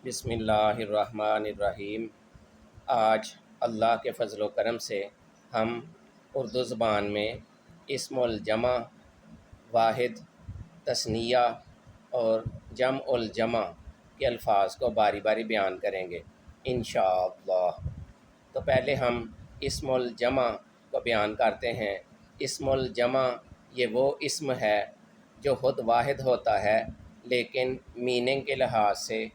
بسم اللہ الرحمن الرحیم۔ آج اللہ کے فضل و کرم سے ہم اردو زبان میں اسم الجمع، واحد، تثنیہ اور جمع الجمع کے الفاظ کو باری باری بیان کریں گے انشاءاللہ۔ تو پہلے ہم اسم الجمع کو بیان کرتے ہیں۔ اسم الجمع یہ وہ اسم ہے جو خود واحد ہوتا ہے لیکن میننگ کے لحاظ سے،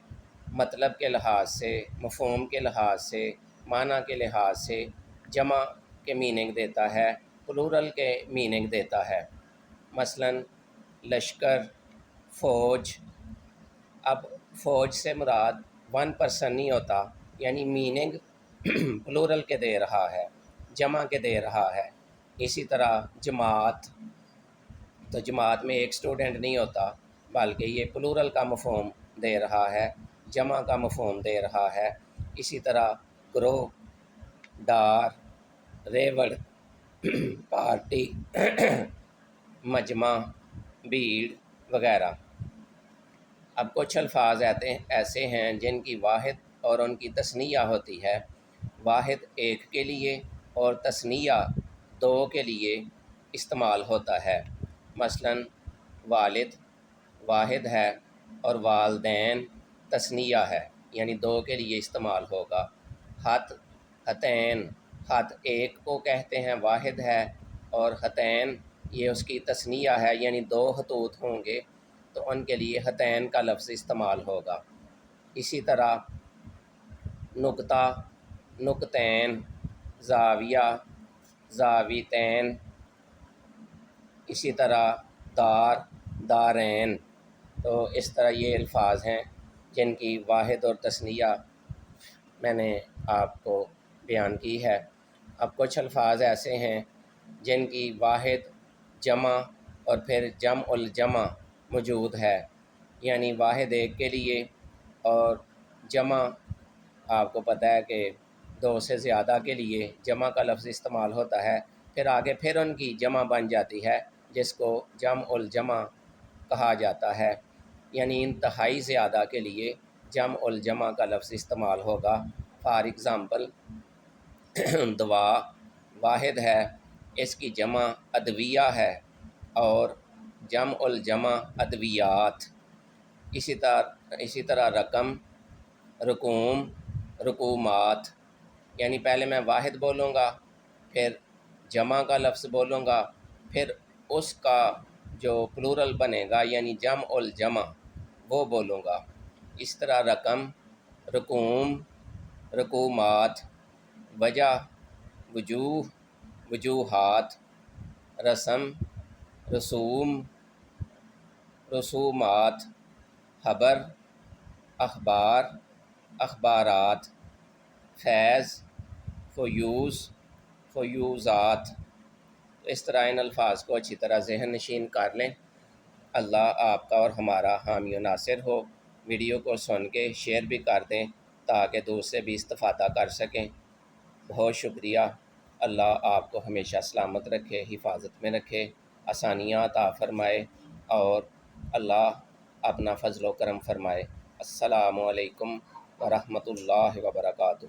مطلب کے لحاظ سے، مفہوم کے لحاظ سے، معنی کے لحاظ سے جمع کے میننگ دیتا ہے، پلورل کے میننگ دیتا ہے۔ مثلا لشکر، فوج۔ اب فوج سے مراد ون پرسن نہیں ہوتا، یعنی میننگ پلورل کے دے رہا ہے، جمع کے دے رہا ہے۔ اسی طرح جماعت، تو جماعت میں ایک اسٹوڈنٹ نہیں ہوتا بلکہ یہ پلورل کا مفہوم دے رہا ہے، جمع کا مفہوم دے رہا ہے۔ اسی طرح گروہ، ڈار، ریوڑ، پارٹی، مجمع، بھیڑ وغیرہ۔ اب کچھ الفاظ ایسے ہیں جن کی واحد اور ان کی تثنیہ ہوتی ہے۔ واحد ایک کے لیے اور تثنیہ دو کے لیے استعمال ہوتا ہے۔ مثلا والد واحد ہے اور والدین تثنیہ ہے، یعنی دو کے لیے استعمال ہوگا۔ خط، خطین، خط ایک کو کہتے ہیں، واحد ہے، اور خطین یہ اس کی تثنیہ ہے، یعنی دو خطوط ہوں گے تو ان کے لیے خطین کا لفظ استعمال ہوگا۔ اسی طرح نقطہ، نقطین، زاویہ، زاویتین۔ اسی طرح دار، دارین۔ تو اس طرح یہ الفاظ ہیں جن کی واحد اور تثنیہ میں نے آپ کو بیان کی ہے۔ اب کچھ الفاظ ایسے ہیں جن کی واحد، جمع اور پھر جمع الجمع موجود ہے، یعنی واحد ایک کے لیے اور جمع آپ کو پتہ ہے کہ دو سے زیادہ کے لیے جمع کا لفظ استعمال ہوتا ہے، پھر آگے پھر ان کی جمع بن جاتی ہے جس کو جمع الجمع کہا جاتا ہے، یعنی انتہائی زیادہ کے لیے جمع الجمع کا لفظ استعمال ہوگا۔ فار ایگزامپل دوا واحد ہے، اس کی جمع ادویہ ہے اور جمع الجمع ادویات۔ اسی طرح رقم، رقوم، رقومات، یعنی پہلے میں واحد بولوں گا، پھر جمع کا لفظ بولوں گا، پھر اس کا جو پلورل بنے گا یعنی جمع الجمع وہ بولوں گا۔ اس طرح رقم، رقوم، رقومات، وجہ، وجوہ، وجوہات، رسم، رسوم، رسومات، خبر، اخبار، اخبارات، فیض، فیوز، فیوزات۔ اس طرح ان الفاظ کو اچھی طرح ذہن نشین کر لیں۔ اللہ آپ کا اور ہمارا حامی و ناصر ہو۔ ویڈیو کو سن کے شیئر بھی کر دیں تاکہ دوسرے بھی استفادہ کر سکیں۔ بہت شکریہ۔ اللہ آپ کو ہمیشہ سلامت رکھے، حفاظت میں رکھے، آسانیاں عطا فرمائے اور اللہ اپنا فضل و کرم فرمائے۔ السلام علیکم ورحمۃ اللہ وبرکاتہ۔